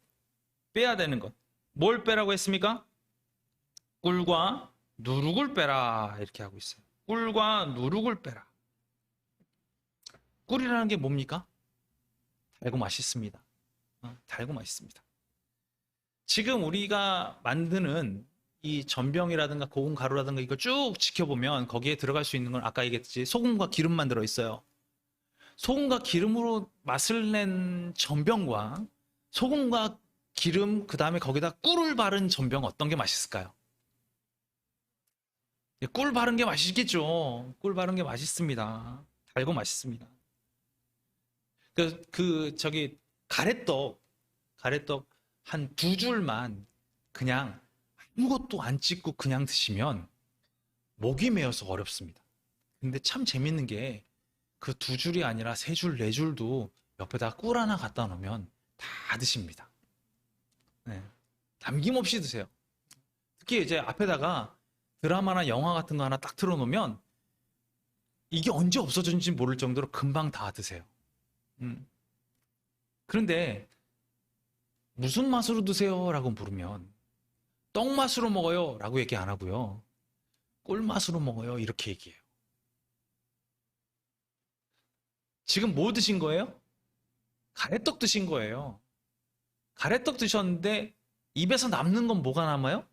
빼야 되는 것. 뭘 빼라고 했습니까? 꿀과 누룩을 빼라. 이렇게 하고 있어요. 꿀과 누룩을 빼라. 꿀이라는 게 뭡니까? 달고 맛있습니다. 달고 맛있습니다. 지금 우리가 만드는 이 전병이라든가 고운 가루라든가 이걸 쭉 지켜보면 거기에 들어갈 수 있는 건 아까 얘기했듯이 소금과 기름만 들어있어요. 소금과 기름으로 맛을 낸 전병과 소금과 기름 그 다음에 거기다 꿀을 바른 전병 어떤 게 맛있을까요? 꿀 바른 게 맛있겠죠. 꿀 바른 게 맛있습니다. 달고 맛있습니다. 가래떡 한 두 줄만 그냥 아무것도 안 찍고 그냥 드시면 목이 메어서 어렵습니다. 근데 참 재밌는 게 그 두 줄이 아니라 세 줄, 네 줄도 옆에다 꿀 하나 갖다 놓으면 다 드십니다. 네. 남김없이 드세요. 특히 이제 앞에다가 드라마나 영화 같은 거 하나 딱 틀어놓으면 이게 언제 없어졌는지 모를 정도로 금방 다 드세요. 그런데 무슨 맛으로 드세요? 라고 물으면 떡 맛으로 먹어요 라고 얘기 안 하고요. 꿀 맛으로 먹어요 이렇게 얘기해요. 지금 뭐 드신 거예요? 가래떡 드신 거예요. 가래떡 드셨는데 입에서 남는 건 뭐가 남아요?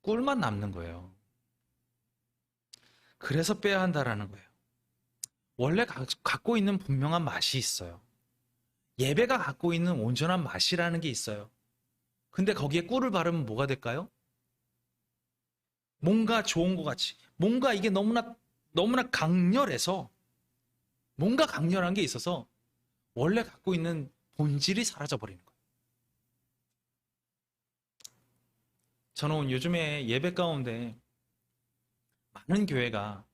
꿀만 남는 거예요. 그래서 빼야 한다라는 거예요. 원래 갖고 있는 분명한 맛이 있어요. 예배가 갖고 있는 온전한 맛이라는 게 있어요. 근데 거기에 꿀을 바르면 뭐가 될까요? 뭔가 좋은 것 같이, 뭔가 이게 너무나 너무나 강렬해서 뭔가 강렬한 게 있어서 원래 갖고 있는 본질이 사라져 버리는 거예요. 저는 요즘에 예배 가운데 많은 교회가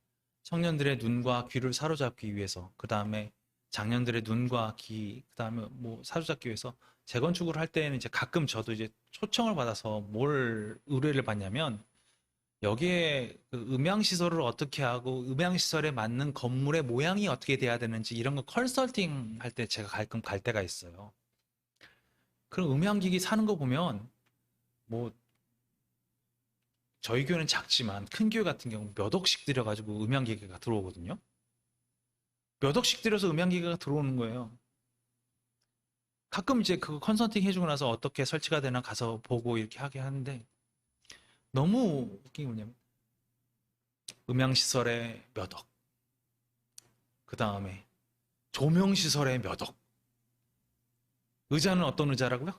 청년들의 눈과 귀를 사로잡기 위해서, 그 다음에 장년들의 눈과 귀, 그 다음에 뭐 사로잡기 위해서 재건축을 할 때는 이제 가끔 저도 이제 초청을 받아서 뭘 의뢰를 받냐면, 여기에 그 음향시설을 어떻게 하고 음향시설에 맞는 건물의 모양이 어떻게 돼야 되는지 이런 거 컨설팅 할 때 제가 가끔 갈 때가 있어요. 그럼 음향기기 사는 거 보면 뭐 저희 교회는 작지만 큰 교회 같은 경우 몇 억씩 들여가지고 음향기계가 들어오거든요. 몇 억씩 들여서 음향기계가 들어오는 거예요. 가끔 이제 그 컨설팅 해주고 나서 어떻게 설치가 되나 가서 보고 이렇게 하게 하는데, 너무 웃긴 게 뭐냐면 음향시설에 몇 억, 그 다음에 조명시설에 몇 억. 의자는 어떤 의자라고요?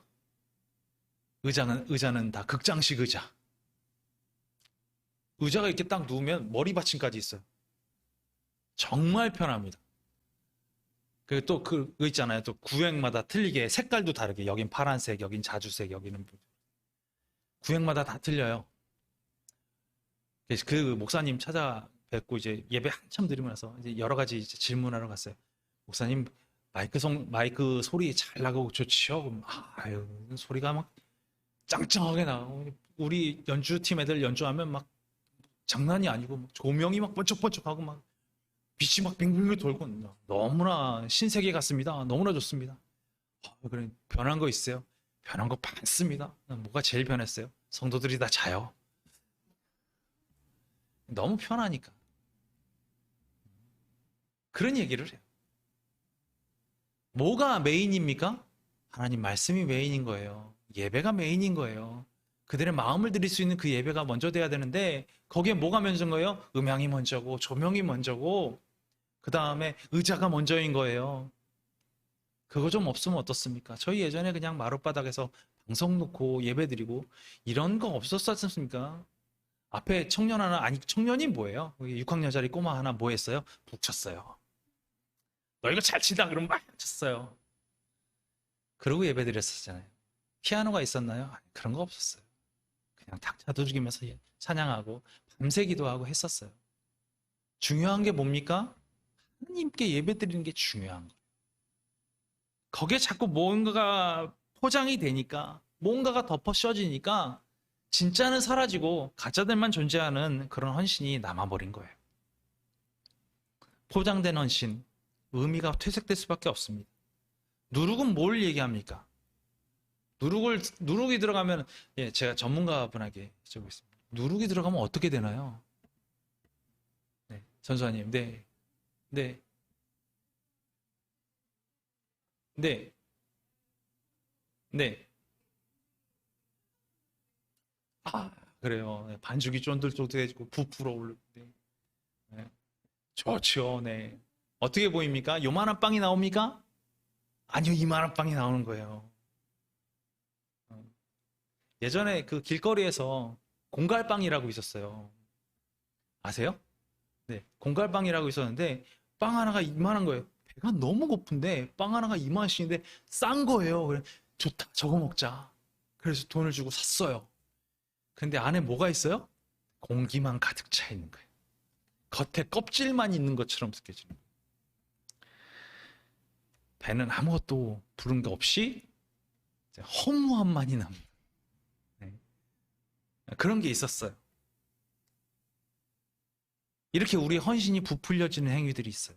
의자는 다 극장식 의자. 의자가 이렇게 딱 누우면 머리 받침까지 있어요. 정말 편합니다. 그리고 또 그거 있잖아요. 또 구획마다 틀리게 색깔도 다르게, 여긴 파란색, 여긴 자주색, 여기는 구획마다 다 틀려요. 그래서 그 목사님 찾아뵙고 이제 예배 한참 드리고 나서 이제 여러 가지 이제 질문하러 갔어요. 목사님, 마이크 소리 잘 나가고 좋지요? 그럼, 아유, 소리가 막 짱짱하게 나고, 우리 연주팀 애들 연주하면 막 장난이 아니고 막 조명이 막 번쩍번쩍하고 막 빛이 막 빙빙 돌고 너무나 신세계 같습니다. 너무나 좋습니다. 그래, 변한 거 있어요? 변한 거 많습니다. 뭐가 제일 변했어요? 성도들이 다 자요. 너무 편하니까. 그런 얘기를 해요. 뭐가 메인입니까? 하나님 말씀이 메인인 거예요. 예배가 메인인 거예요. 그들의 마음을 드릴 수 있는 그 예배가 먼저 돼야 되는데, 거기에 뭐가 먼저인 거예요? 음향이 먼저고 조명이 먼저고 그 다음에 의자가 먼저인 거예요. 그거 좀 없으면 어떻습니까? 저희 예전에 그냥 마룻바닥에서 방송 놓고 예배 드리고 이런 거 없었지 않습니까? 앞에 청년 하나, 아니 청년이 뭐예요? 6학년짜리 꼬마 하나 뭐 했어요? 북 쳤어요. 너 이거 잘 치다 그러면 막 쳤어요. 그러고 예배 드렸었잖아요. 피아노가 있었나요? 아니, 그런 거 없었어요. 그냥 탁 자두죽이면서 찬양하고 밤새 기도하고 했었어요. 중요한 게 뭡니까? 하나님께 예배 드리는 게 중요한 거예요. 거기에 자꾸 뭔가가 포장이 되니까, 뭔가가 덮어 씌워지니까 진짜는 사라지고 가짜들만 존재하는 그런 헌신이 남아버린 거예요. 포장된 헌신, 의미가 퇴색될 수밖에 없습니다. 누룩은 뭘 얘기합니까? 누룩이 들어가면, 예, 제가 전문가분에게 여쭤보겠습니다. 누룩이 들어가면 어떻게 되나요? 네, 전수아님, 네, 네, 네, 네. 아, 그래요. 네, 반죽이 쫀득쫀득해지고 부풀어 오르고. 네. 네. 좋죠. 네. 어떻게 보입니까? 요만한 빵이 나옵니까? 아니요, 이만한 빵이 나오는 거예요. 어. 예전에 그 길거리에서 공갈빵이라고 있었어요. 아세요? 네. 공갈빵이라고 있었는데 빵 하나가 이만한 거예요. 배가 너무 고픈데 빵 하나가 이만씩인데 싼 거예요. 그래, 좋다. 저거 먹자. 그래서 돈을 주고 샀어요. 근데 안에 뭐가 있어요? 공기만 가득 차 있는 거예요. 겉에 껍질만 있는 것처럼 느껴지는 거예요. 배는 아무것도 부른 게 없이 허무함만이 납니다. 네. 그런 게 있었어요. 이렇게 우리 헌신이 부풀려지는 행위들이 있어요.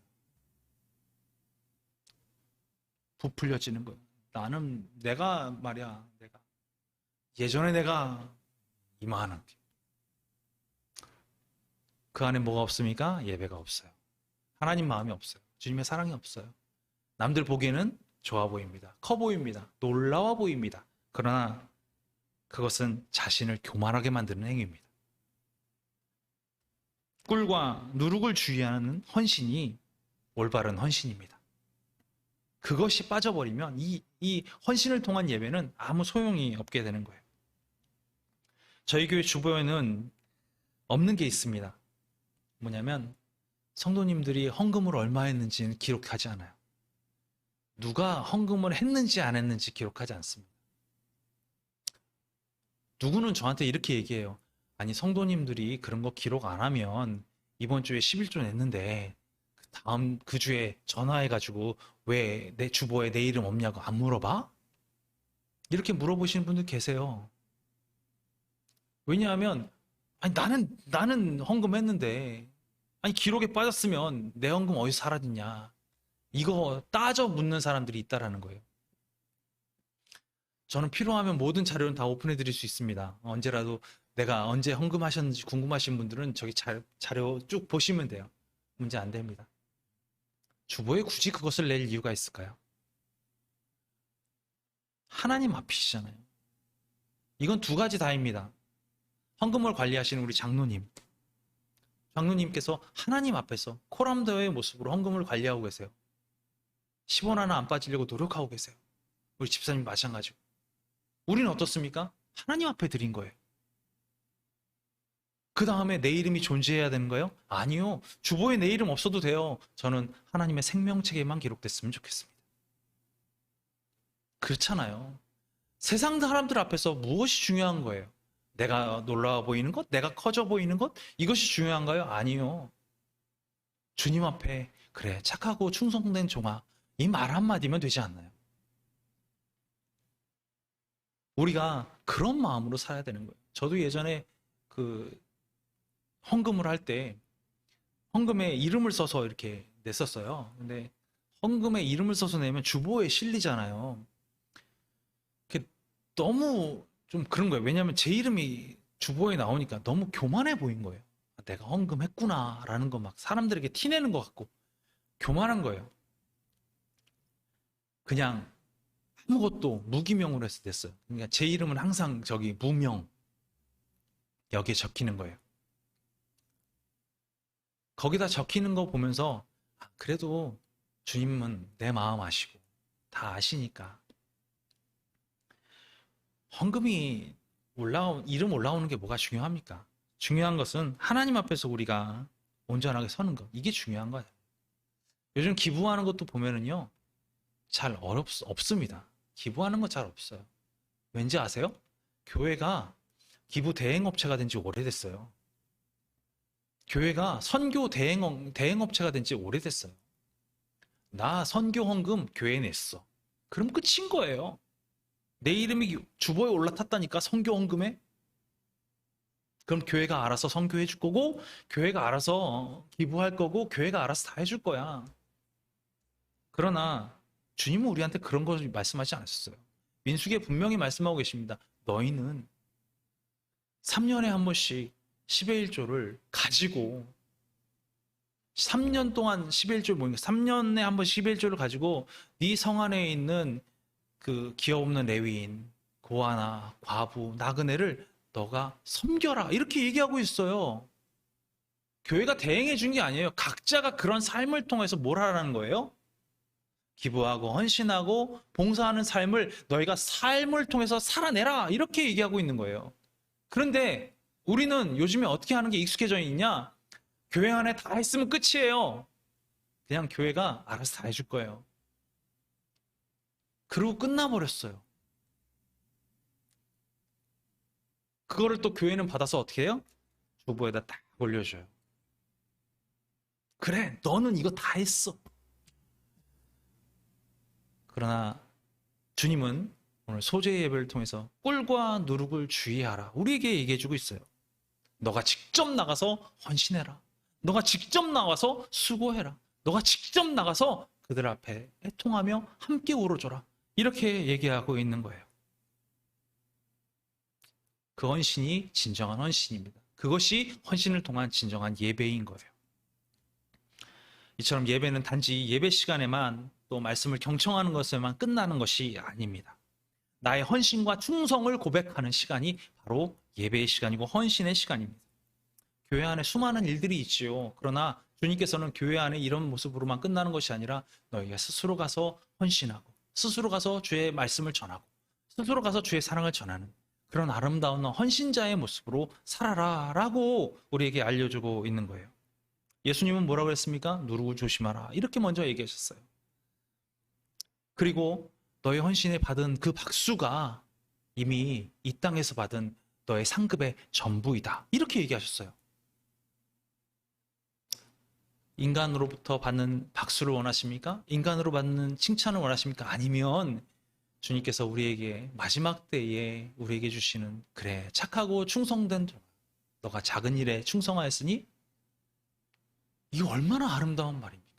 부풀려지는 거예요. 나는 내가 말이야, 예전에 내가 이만한 그 안에 뭐가 없습니까? 예배가 없어요. 하나님 마음이 없어요. 주님의 사랑이 없어요. 남들 보기에는 좋아 보입니다. 커 보입니다. 놀라워 보입니다. 그러나 그것은 자신을 교만하게 만드는 행위입니다. 꿀과 누룩을 주의하는 헌신이 올바른 헌신입니다. 그것이 빠져버리면 이 헌신을 통한 예배는 아무 소용이 없게 되는 거예요. 저희 교회 주보에는 없는 게 있습니다. 뭐냐면 성도님들이 헌금을 얼마 했는지는 기록하지 않아요. 누가 헌금을 했는지 안 했는지 기록하지 않습니다. 누구는 저한테 이렇게 얘기해요. 아니, 성도님들이 그런 거 기록 안 하면 이번 주에 11조 냈는데 다음 그 주에 전화해가지고 왜 내 주보에 내 이름 없냐고 안 물어봐? 이렇게 물어보시는 분들 계세요. 왜냐하면 아니 나는 헌금했는데 아니 기록에 빠졌으면 내 헌금 어디서 사라졌냐? 이거 따져 묻는 사람들이 있다라는 거예요. 저는 필요하면 모든 자료는 다 오픈해 드릴 수 있습니다. 언제라도 내가 언제 헌금하셨는지 궁금하신 분들은 저기 자료 쭉 보시면 돼요. 문제 안 됩니다. 주보에 굳이 그것을 낼 이유가 있을까요? 하나님 앞이시잖아요. 이건 두 가지 다입니다. 헌금을 관리하시는 우리 장로님. 장로님께서 하나님 앞에서 코람더의 모습으로 헌금을 관리하고 계세요. 10원 하나 안 빠지려고 노력하고 계세요. 우리 집사님 마찬가지고. 우리는 어떻습니까? 하나님 앞에 드린 거예요. 그 다음에 내 이름이 존재해야 되는 거예요? 아니요. 주보에 내 이름 없어도 돼요. 저는 하나님의 생명책에만 기록됐으면 좋겠습니다. 그렇잖아요. 세상 사람들 앞에서 무엇이 중요한 거예요? 내가 놀라워 보이는 것? 내가 커져 보이는 것? 이것이 중요한가요? 아니요. 주님 앞에 그래 착하고 충성된 종아 이 말 한마디면 되지 않나요? 우리가 그런 마음으로 살아야 되는 거예요. 저도 예전에 그 헌금을 할 때 헌금에 이름을 써서 이렇게 냈었어요. 근데 헌금에 이름을 써서 내면 주보에 실리잖아요. 그게 너무 좀 그런 거예요. 왜냐하면 제 이름이 주보에 나오니까 너무 교만해 보인 거예요. 내가 헌금했구나라는 거 막 사람들에게 티내는 것 같고 교만한 거예요. 그냥 아무것도 무기명으로 해서 냈어요. 그러니까 제 이름은 항상 저기 무명 여기에 적히는 거예요. 거기다 적히는 거 보면서 그래도 주님은 내 마음 아시고 다 아시니까 헌금이 이름 올라오는 게 뭐가 중요합니까? 중요한 것은 하나님 앞에서 우리가 온전하게 서는 것. 이게 중요한 거예요. 요즘 기부하는 것도 보면은요. 잘 없습니다. 기부하는 거 잘 없어요. 왠지 아세요? 교회가 기부 대행업체가 된 지 오래됐어요. 교회가 선교 대행업체가 된 지 오래됐어요. 나 선교 헌금 교회에 냈어. 그럼 끝인 거예요. 내 이름이 주보에 올라탔다니까 선교 헌금에? 그럼 교회가 알아서 선교해 줄 거고 교회가 알아서 기부할 거고 교회가 알아서 다 해줄 거야. 그러나 주님은 우리한테 그런 걸 말씀하지 않으셨어요. 민수기에 분명히 말씀하고 계십니다. 너희는 3년에 한 번씩 10의 1조를 가지고 3년 동안 10의 1조를 모이니까 3년에 한 번씩 10의 1조를 가지고 네 성 안에 있는 그 기업 없는 레위인, 고아나 과부, 나그네를 너가 섬겨라. 이렇게 얘기하고 있어요. 교회가 대행해 준 게 아니에요. 각자가 그런 삶을 통해서 뭘 하라는 거예요? 기부하고 헌신하고 봉사하는 삶을 너희가 삶을 통해서 살아내라. 이렇게 얘기하고 있는 거예요. 그런데 우리는 요즘에 어떻게 하는 게 익숙해져 있냐? 교회 안에 다 했으면 끝이에요. 그냥 교회가 알아서 다 해줄 거예요. 그러고 끝나버렸어요. 그거를 또 교회는 받아서 어떻게 해요? 주보에다 딱 올려줘요. 그래, 너는 이거 다 했어. 그러나 주님은 오늘 소재 예배를 통해서 꿀과 누룩을 주의하라. 우리에게 얘기해주고 있어요. 너가 직접 나가서 헌신해라. 너가 직접 나가서 수고해라. 너가 직접 나가서 그들 앞에 애통하며 함께 울어줘라. 이렇게 얘기하고 있는 거예요. 그 헌신이 진정한 헌신입니다. 그것이 헌신을 통한 진정한 예배인 거예요. 이처럼 예배는 단지 예배 시간에만 또 말씀을 경청하는 것에만 끝나는 것이 아닙니다. 나의 헌신과 충성을 고백하는 시간이 바로 예배의 시간이고 헌신의 시간입니다. 교회 안에 수많은 일들이 있지요. 그러나 주님께서는 교회 안에 이런 모습으로만 끝나는 것이 아니라 너희가 스스로 가서 헌신하고 스스로 가서 주의 말씀을 전하고 스스로 가서 주의 사랑을 전하는 그런 아름다운 헌신자의 모습으로 살아라 라고 우리에게 알려주고 있는 거예요. 예수님은 뭐라고 그랬습니까? 누룩을 조심하라. 이렇게 먼저 얘기하셨어요. 그리고 너의 헌신에 받은 그 박수가 이미 이 땅에서 받은 너의 상급의 전부이다. 이렇게 얘기하셨어요. 인간으로부터 받는 박수를 원하십니까? 인간으로 받는 칭찬을 원하십니까? 아니면 주님께서 우리에게 마지막 때에 우리에게 주시는 그래 착하고 충성된 너가 작은 일에 충성하였으니 이게 얼마나 아름다운 말입니까?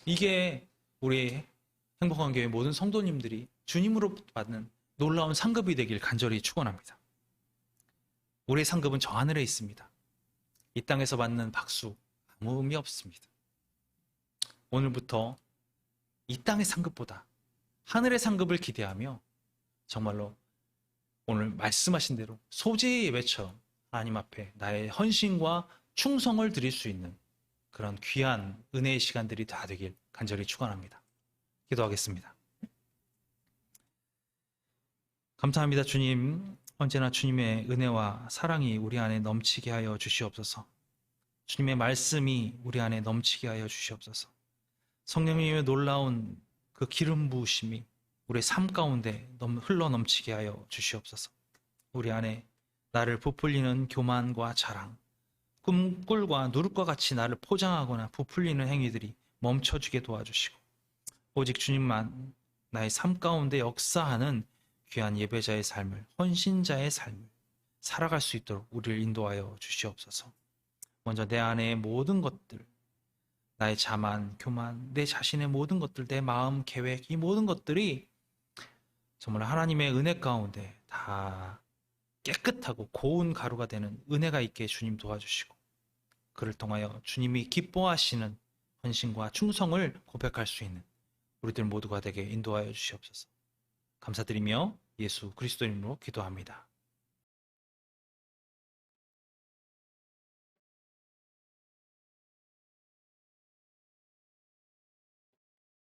이게 우리 행복한 교회 모든 성도님들이 주님으로부터 받는 놀라운 상급이 되길 간절히 축원합니다. 우리의 상급은 저 하늘에 있습니다. 이 땅에서 받는 박수 아무 의미 없습니다. 오늘부터 이 땅의 상급보다 하늘의 상급을 기대하며 정말로 오늘 말씀하신 대로 소재의 예배처럼 하나님 앞에 나의 헌신과 충성을 드릴 수 있는 그런 귀한 은혜의 시간들이 다 되길 간절히 축원합니다. 기도하겠습니다. 감사합니다. 주님, 언제나 주님의 은혜와 사랑이 우리 안에 넘치게 하여 주시옵소서. 주님의 말씀이 우리 안에 넘치게 하여 주시옵소서. 성령님의 놀라운 그 기름 부으심이 우리의 삶 가운데 흘러 넘치게 하여 주시옵소서. 우리 안에 나를 부풀리는 교만과 자랑, 꿈꿀과 누룩과 같이 나를 포장하거나 부풀리는 행위들이 멈춰주게 도와주시고 오직 주님만 나의 삶 가운데 역사하는 귀한 예배자의 삶을, 헌신자의 삶을 살아갈 수 있도록 우리를 인도하여 주시옵소서. 먼저 내 안의 모든 것들, 나의 자만, 교만, 내 자신의 모든 것들, 내 마음, 계획, 이 모든 것들이 정말 하나님의 은혜 가운데 다 깨끗하고 고운 가루가 되는 은혜가 있게 주님 도와주시고 그를 통하여 주님이 기뻐하시는 헌신과 충성을 고백할 수 있는 우리들 모두가 되게 인도하여 주시옵소서. 감사드리며 예수 그리스도 이름으로 기도합니다.